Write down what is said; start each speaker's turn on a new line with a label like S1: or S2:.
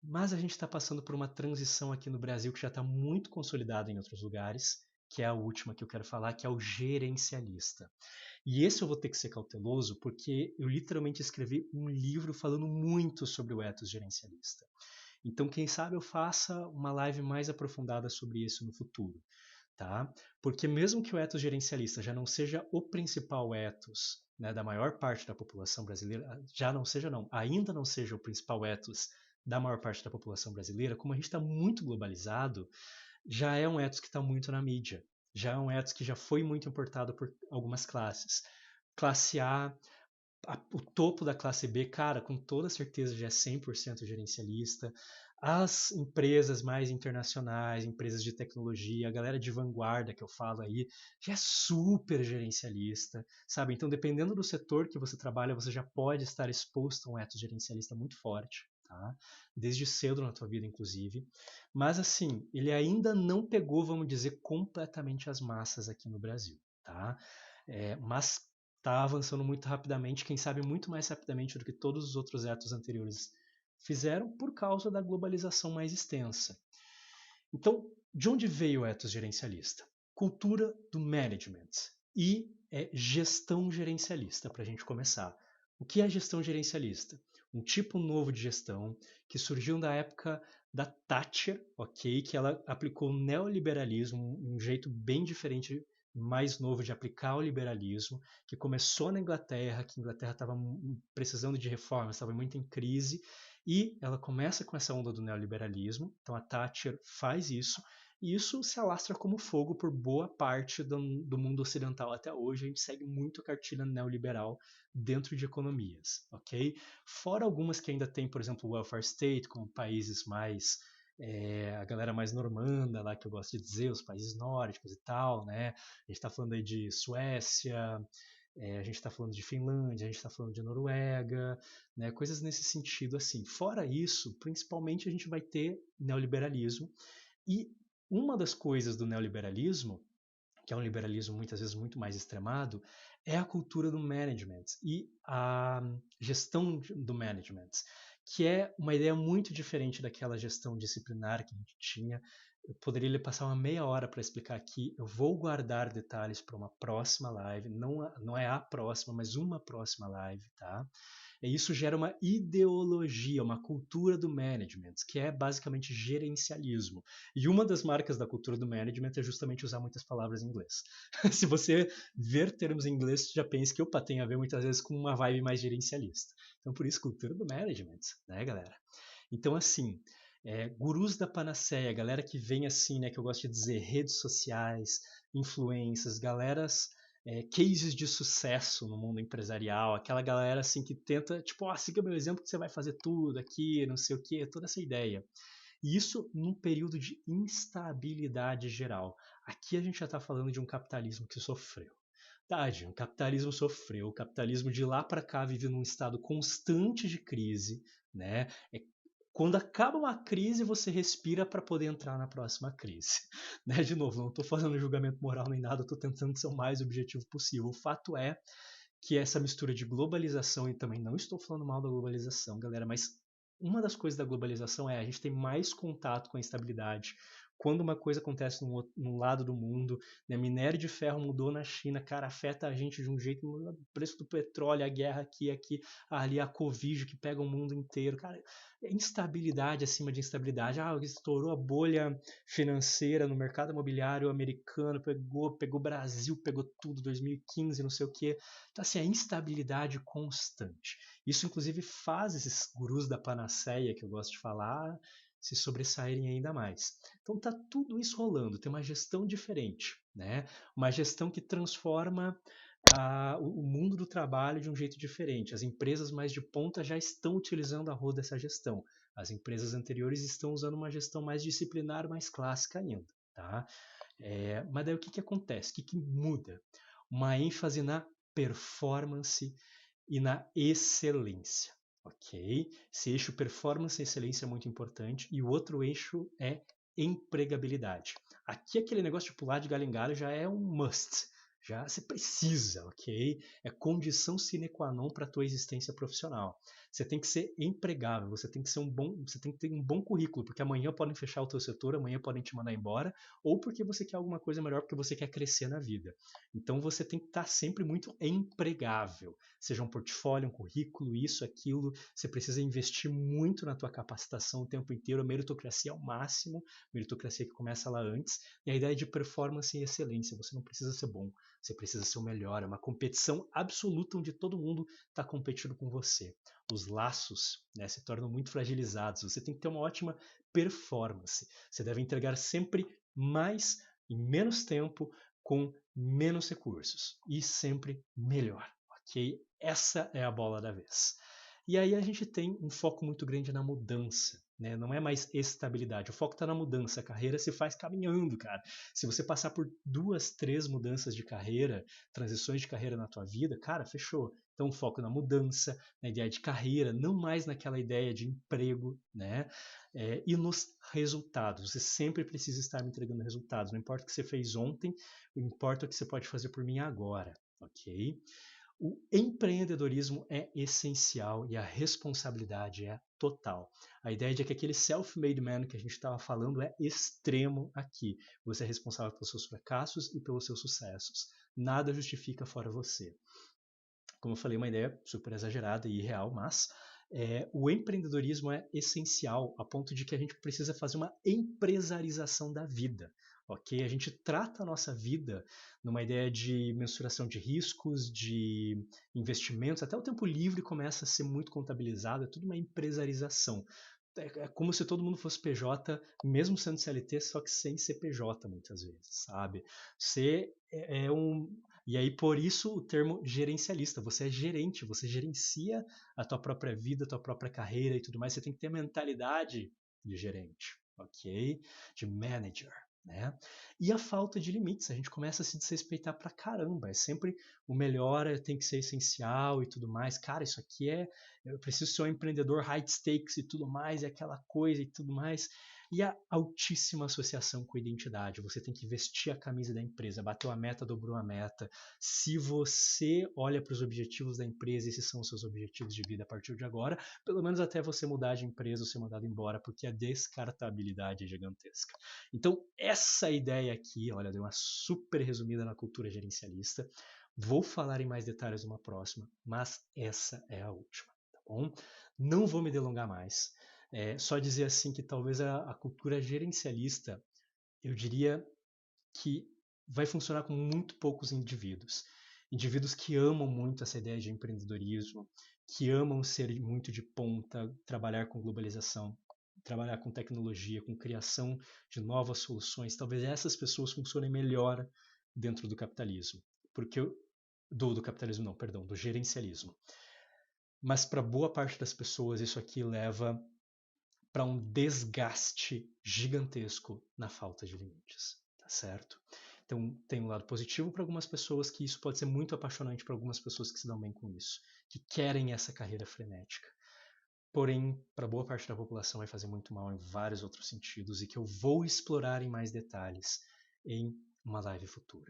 S1: mas a gente está passando por uma transição aqui no Brasil que já está muito consolidada em outros lugares, que é a última que eu quero falar, que é o gerencialista. E esse eu vou ter que ser cauteloso, porque eu literalmente escrevi um livro falando muito sobre o ethos gerencialista. Então, quem sabe eu faça uma live mais aprofundada sobre isso no futuro, tá? Porque mesmo que o ethos gerencialista já não seja o principal ethos, né, da maior parte da população brasileira, já não seja não, ainda não seja o principal ethos da maior parte da população brasileira, como a gente está muito globalizado, já é um ethos que está muito na mídia, já é um ethos que já foi muito importado por algumas classes. Classe o topo da classe B, cara, com toda certeza já é 100% gerencialista. As empresas mais internacionais, empresas de tecnologia, a galera de vanguarda que eu falo aí, já é super gerencialista, sabe? Então, dependendo do setor que você trabalha, você já pode estar exposto a um ethos gerencialista muito forte, tá? Desde cedo na tua vida, inclusive. Mas, assim, ele ainda não pegou, vamos dizer, completamente as massas aqui no Brasil, tá? Mas está avançando muito rapidamente, quem sabe muito mais rapidamente do que todos os outros etos anteriores fizeram por causa da globalização mais extensa. Então, de onde veio o ethos gerencialista? Cultura do management e gestão gerencialista, para a gente começar. O que é gestão gerencialista? Um tipo novo de gestão que surgiu na época da Thatcher, ok? Que ela aplicou o neoliberalismo, um jeito bem diferente, mais novo de aplicar o liberalismo, que começou na Inglaterra, que a Inglaterra estava precisando de reformas, estava muito em crise, e ela começa com essa onda do neoliberalismo, então a Thatcher faz isso, e isso se alastra como fogo por boa parte do mundo ocidental até hoje. A gente segue muito a cartilha neoliberal dentro de economias, ok? Fora algumas que ainda tem, por exemplo, o welfare state, como países mais a galera mais normanda lá que eu gosto de dizer, os países nórdicos e tal, né? A gente está falando aí de Suécia, a gente está falando de Finlândia, a gente está falando de Noruega, né? Coisas nesse sentido assim. Fora isso, principalmente a gente vai ter neoliberalismo e uma das coisas do neoliberalismo, que é um liberalismo muitas vezes muito mais extremado, é a cultura do management e a gestão do management, que é uma ideia muito diferente daquela gestão disciplinar que a gente tinha. Eu poderia lhe passar uma meia hora para explicar aqui. Eu vou guardar detalhes para uma próxima live. Não é a próxima, mas uma próxima live, tá? E isso gera uma ideologia, uma cultura do management, que é basicamente gerencialismo. E uma das marcas da cultura do management é justamente usar muitas palavras em inglês. Se você ver termos em inglês, já pensa que opa, tem a ver muitas vezes com uma vibe mais gerencialista. Então, por isso, cultura do management, né, galera? Então, assim, gurus da panaceia, galera que vem assim, né, que eu gosto de dizer, redes sociais, influências, galeras, cases de sucesso no mundo empresarial, aquela galera assim que tenta, tipo, siga meu exemplo que você vai fazer tudo aqui, não sei o que, toda essa ideia. E isso num período de instabilidade geral. Aqui a gente já está falando de um capitalismo que sofreu. Tadinho, o capitalismo sofreu, o capitalismo de lá para cá vive num estado constante de crise, né? Quando acaba uma crise, você respira para poder entrar na próxima crise. Né? De novo, não estou fazendo julgamento moral nem nada, estou tentando ser o mais objetivo possível. O fato é que essa mistura de globalização, e também não estou falando mal da globalização, galera, mas uma das coisas da globalização é a gente tem mais contato com a instabilidade. Quando uma coisa acontece num lado do mundo, né, minério de ferro mudou na China, cara, afeta a gente de um jeito, o preço do petróleo, a guerra aqui, ali a Covid que pega o mundo inteiro, cara, instabilidade acima de instabilidade. Estourou a bolha financeira no mercado imobiliário americano, pegou o Brasil, pegou tudo, 2015, não sei o que. Então, assim, a instabilidade constante. Isso, inclusive, faz esses gurus da panaceia, que eu gosto de falar, se sobressaírem ainda mais. Então, tá tudo isso rolando, tem uma gestão diferente, né? Uma gestão que transforma o mundo do trabalho de um jeito diferente. As empresas mais de ponta já estão utilizando a roda dessa gestão. As empresas anteriores estão usando uma gestão mais disciplinar, mais clássica ainda, tá? Mas daí o que acontece? O que muda? Uma ênfase na performance e na excelência, ok? Esse eixo performance e excelência é muito importante e o outro eixo é empregabilidade. Aqui aquele negócio de pular de galho em galho já é um must, já você precisa, ok? É condição sine qua non para a tua existência profissional. Você tem que ser empregável, você tem que ser você tem que ter um bom currículo, porque amanhã podem fechar o teu setor, amanhã podem te mandar embora, ou porque você quer alguma coisa melhor, porque você quer crescer na vida. Então você tem que estar sempre muito empregável, seja um portfólio, um currículo, isso, aquilo. Você precisa investir muito na tua capacitação o tempo inteiro, a meritocracia ao máximo, meritocracia que começa lá antes, e a ideia de performance e excelência. Você não precisa ser bom, você precisa ser o melhor. É uma competição absoluta onde todo mundo está competindo com você. Os laços, né, se tornam muito fragilizados. Você tem que ter uma ótima performance. Você deve entregar sempre mais em menos tempo, com menos recursos e sempre melhor, ok? Essa é a bola da vez. E aí a gente tem um foco muito grande na mudança, né? Não é mais estabilidade. O foco está na mudança. A carreira se faz caminhando, cara. Se você passar por 2, 3 mudanças de carreira, transições de carreira na tua vida, cara, fechou. Então, foco na mudança, na ideia de carreira, não mais naquela ideia de emprego, né? E nos resultados. Você sempre precisa estar me entregando resultados. Não importa o que você fez ontem, importa o que você pode fazer por mim agora, ok? O empreendedorismo é essencial e a responsabilidade é total. A ideia de que aquele self-made man que a gente estava falando é extremo aqui. Você é responsável pelos seus fracassos e pelos seus sucessos. Nada justifica fora você. Como eu falei, uma ideia super exagerada e irreal, mas o empreendedorismo é essencial a ponto de que a gente precisa fazer uma empresarização da vida. Ok? A gente trata a nossa vida numa ideia de mensuração de riscos, de investimentos, até o tempo livre começa a ser muito contabilizado, é tudo uma empresarização. É como se todo mundo fosse PJ, mesmo sendo CLT, só que sem ser PJ muitas vezes, sabe? Você é um. E aí, por isso, o termo gerencialista. Você é gerente, você gerencia a tua própria vida, a tua própria carreira e tudo mais. Você tem que ter mentalidade de gerente, ok? De manager, né? E a falta de limites. A gente começa a se desrespeitar pra caramba. É sempre o melhor, tem que ser essencial e tudo mais. Cara, isso aqui é... Eu preciso ser um empreendedor high stakes e tudo mais, e aquela coisa e tudo mais. E a altíssima associação com identidade. Você tem que vestir a camisa da empresa, bateu a meta, dobrou a meta. Se você olha para os objetivos da empresa, esses são os seus objetivos de vida a partir de agora, pelo menos até você mudar de empresa ou ser mandado embora, porque a descartabilidade é gigantesca. Então, essa ideia aqui, olha, deu uma super resumida na cultura gerencialista. Vou falar em mais detalhes numa próxima, mas essa é a última, tá bom? Não vou me delongar mais. Só dizer assim que talvez a cultura gerencialista, eu diria que vai funcionar com muito poucos indivíduos. Indivíduos que amam muito essa ideia de empreendedorismo, que amam ser muito de ponta, trabalhar com globalização, trabalhar com tecnologia, com criação de novas soluções. Talvez essas pessoas funcionem melhor dentro do capitalismo. Porque do capitalismo não, perdão, do gerencialismo. Mas para boa parte das pessoas isso aqui leva para um desgaste gigantesco na falta de limites, tá certo? Então tem um lado positivo para algumas pessoas, que isso pode ser muito apaixonante para algumas pessoas que se dão bem com isso, que querem essa carreira frenética. Porém, para boa parte da população vai fazer muito mal em vários outros sentidos e que eu vou explorar em mais detalhes em uma live futura.